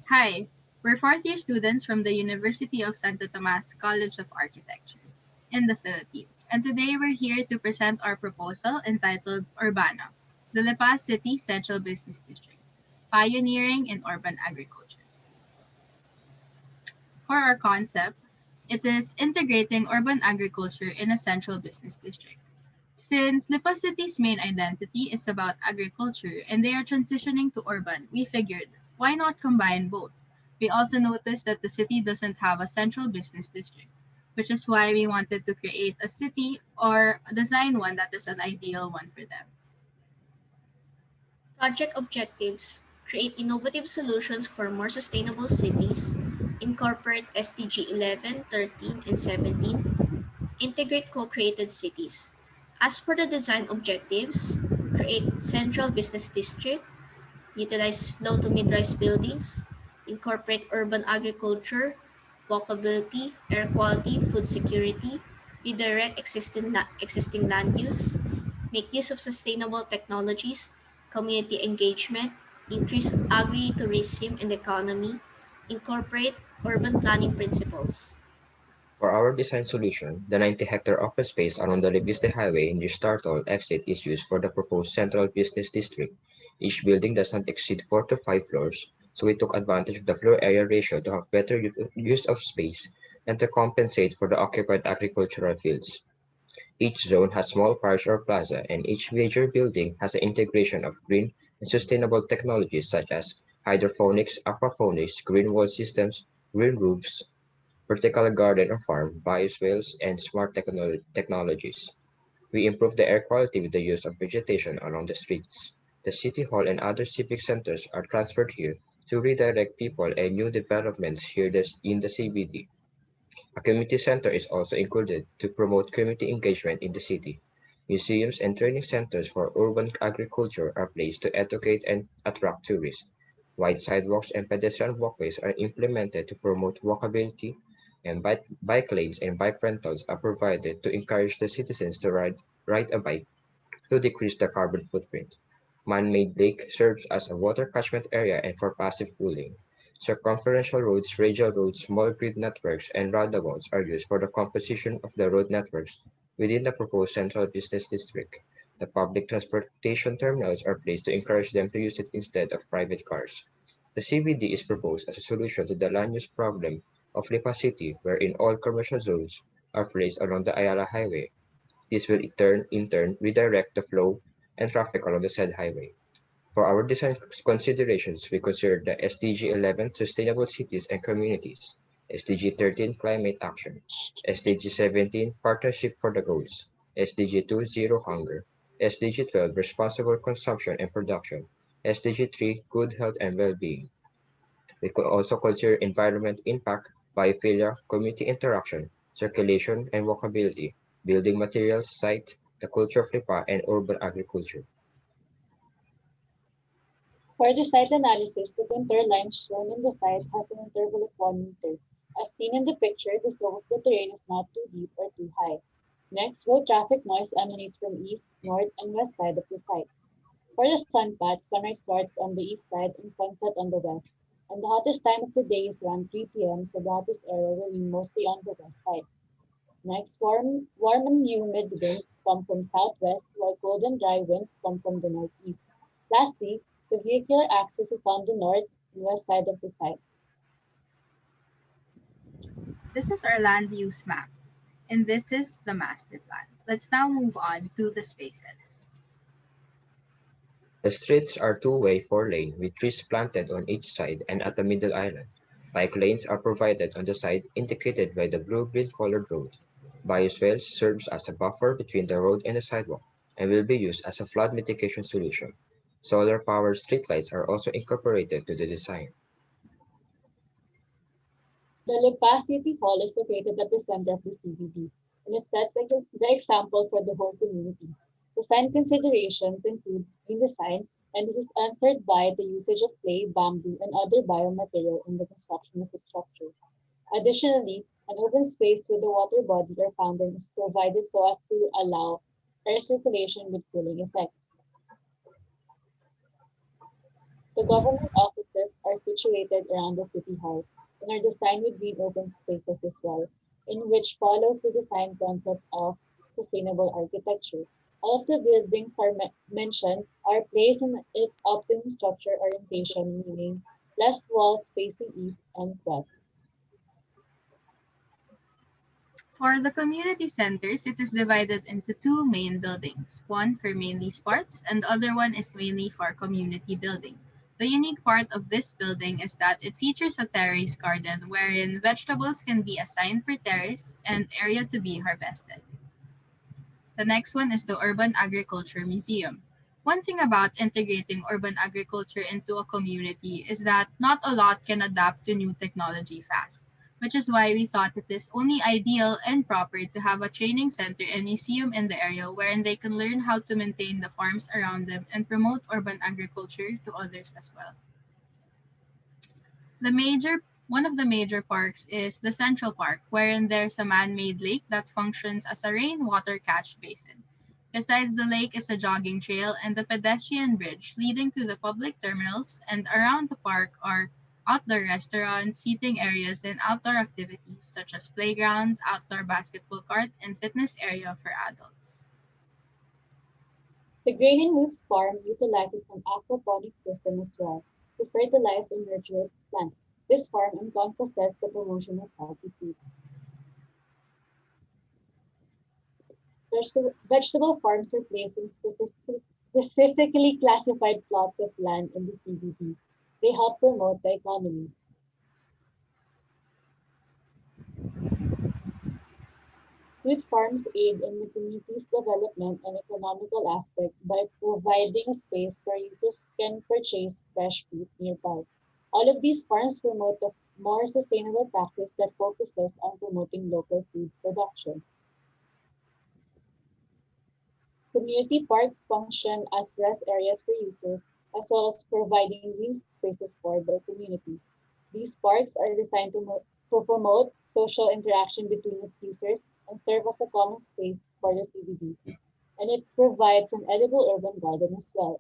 Hi, we're fourth year students from the University of Santo Tomas College of Architecture in the Philippines, and today we're here to present our proposal entitled Urbana, the Lipa City Central Business District, Pioneering in Urban Agriculture. For our concept, it is integrating urban agriculture in a central business district. Since Lipa City's main identity is about agriculture and they are transitioning to urban, we figured, why not combine both? We also noticed that the city doesn't have a central business district, which is why we wanted to create a city or design one that is an ideal one for them. Project objectives: create innovative solutions for more sustainable cities, incorporate SDG 11, 13, and 17, integrate co-created cities. As for the design objectives, create central business district, utilize low to mid-rise buildings, incorporate urban agriculture, walkability, air quality, food security, redirect existing land use, make use of sustainable technologies, community engagement, increase agri-tourism in the economy, incorporate urban planning principles. For our design solution, the 90-hectare open space around the Libiste Highway near Startle exit is used for the proposed central business district. Each building does not exceed 4 to 5 floors, so we took advantage of the floor area ratio to have better use of space and to compensate for the occupied agricultural fields. Each zone has small parks or plaza, and each major building has an integration of green and sustainable technologies such as hydroponics, aquaponics, green wall systems, green roofs, vertical garden or farm, biofuels, and smart technologies. We improve the air quality with the use of vegetation along the streets. The city hall and other civic centers are transferred here to redirect people and new developments here in the CBD. A community center is also included to promote community engagement in the city. Museums and training centers for urban agriculture are placed to educate and attract tourists. Wide sidewalks and pedestrian walkways are implemented to promote walkability, and bike lanes and bike rentals are provided to encourage the citizens to ride a bike to decrease the carbon footprint. Man-made lake serves as a water catchment area and for passive cooling. Circumferential roads, radial roads, small grid networks, and roundabouts are used for the composition of the road networks within the proposed central business district. The public transportation terminals are placed to encourage them to use it instead of private cars. The CBD is proposed as a solution to the land use problem of Lipa City, wherein all commercial zones are placed along the Ayala Highway. This will in turn redirect the flow and traffic along the said highway. For our design considerations, we consider the SDG 11 Sustainable Cities and Communities, SDG 13 Climate Action, SDG 17 Partnership for the Goals, SDG 2 Zero Hunger, SDG 12 Responsible Consumption and Production, SDG 3 Good Health and Well-being. We could also consider environment impact, biophilia, community interaction, circulation and walkability, building materials, site, the culture of Lipa, and urban agriculture. For the site analysis, the contour line shown in the site has an interval of 1 meter. As seen in the picture, the slope of the terrain is not too deep or too high. Next, road traffic noise emanates from east, north, and west side of the site. For the sun path, sunrise starts on the east side and sunset on the west. And the hottest time of the day is around 3 p.m., so the hottest area will be mostly on the west side. Next, warm and humid winds come from southwest, while cold and dry winds come from the northeast. Lastly, the vehicular access is on the north and west side of the site. This is our land use map, and this is the master plan. Let's now move on to the spaces. The streets are two-way four-lane with trees planted on each side and at the middle island. Bike lanes are provided on the side indicated by the blue-green colored road. Bioswales serves as a buffer between the road and the sidewalk and will be used as a flood mitigation solution. Solar-powered streetlights are also incorporated to the design. The Lipa City Hall is located at the center of the CBD, and it sets the example for the whole community. Design considerations include green design, and this is answered by the usage of clay, bamboo, and other biomaterial in the construction of the structure. Additionally, an open space with a water body or fountain is provided so as to allow air circulation with cooling effect. The government offices are situated around the city hall and are designed with green open spaces as well, in which follows the design concept of sustainable architecture. All of the buildings are mentioned are placed in its optimum structure orientation, meaning less walls facing east and west. For the community centers, it is divided into two main buildings, one for mainly sports and the other one is mainly for community building. The unique part of this building is that it features a terrace garden wherein vegetables can be assigned per terrace and area to be harvested. The next one is the Urban Agriculture Museum. One thing about integrating urban agriculture into a community is that not a lot can adapt to new technology fast, which is why we thought it is only ideal and proper to have a training center and museum in the area wherein they can learn how to maintain the farms around them and promote urban agriculture to others as well. The major One of the major parks is the Central Park, wherein there's a man-made lake that functions as a rainwater catch basin. Besides the lake is a jogging trail and a pedestrian bridge leading to the public terminals, and around the park are outdoor restaurants, seating areas, and outdoor activities such as playgrounds, outdoor basketball court, and fitness area for adults. The grain and leaves farm utilizes an aquaponics system as well to fertilize and nurture its plants. This farm encompasses the promotion of healthy food. Vegetable farms are placed in specifically classified plots of land in the CBD. They help promote the economy. Food farms aid in the community's development and economical aspect by providing a space where users can purchase fresh food nearby. All of these farms promote a more sustainable practice that focuses on promoting local food production. Community parks function as rest areas for users, as well as providing green spaces for the community. These parks are designed to promote social interaction between its users and serve as a common space for the CBD. And it provides an edible urban garden as well.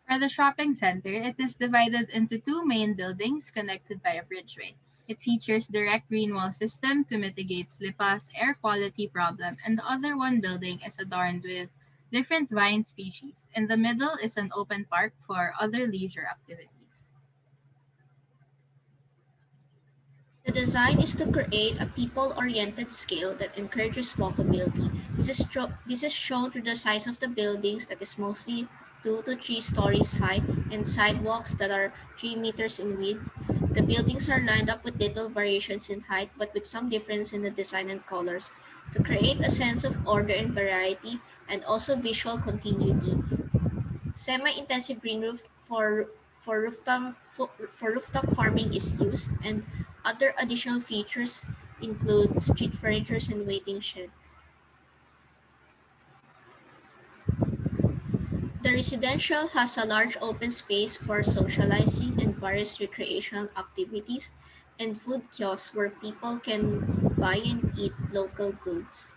For the shopping center, it is divided into two main buildings connected by a bridgeway. It features direct green wall system to mitigate Lipa's air quality problem, and the other one building is adorned with different vine species. In the middle is an open park for other leisure activities. The design is to create a people-oriented scale that encourages walkability. This is shown through the size of the buildings that is mostly 2 to 3 stories high and sidewalks that are 3 meters in width. The buildings are lined up with little variations in height but with some difference in the design and colors to create a sense of order and variety and also visual continuity. Semi-intensive green roof for rooftop farming is used, and other additional features include street furniture and waiting shed. The residential has a large open space for socializing and various recreational activities, and food kiosks where people can buy and eat local goods.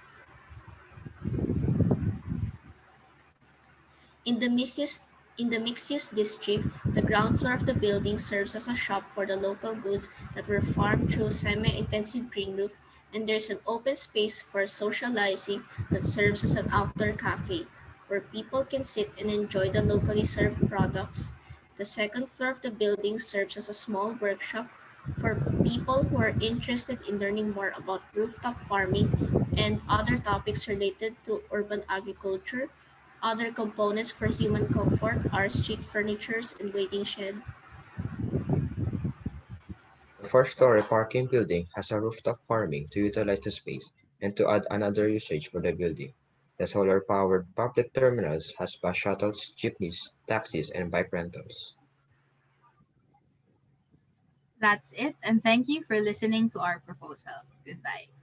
In the mixed-use district, the ground floor of the building serves as a shop for the local goods that were farmed through semi-intensive green roof, and there's an open space for socializing that serves as an outdoor cafe where people can sit and enjoy the locally served products. The second floor of the building serves as a small workshop for people who are interested in learning more about rooftop farming and other topics related to urban agriculture. Other components for human comfort are street furniture and waiting shed. The four-story parking building has a rooftop farming to utilize the space and to add another usage for the building. The solar-powered public terminals has bus shuttles, jeepneys, taxis, and bike rentals. That's it, and thank you for listening to our proposal. Goodbye.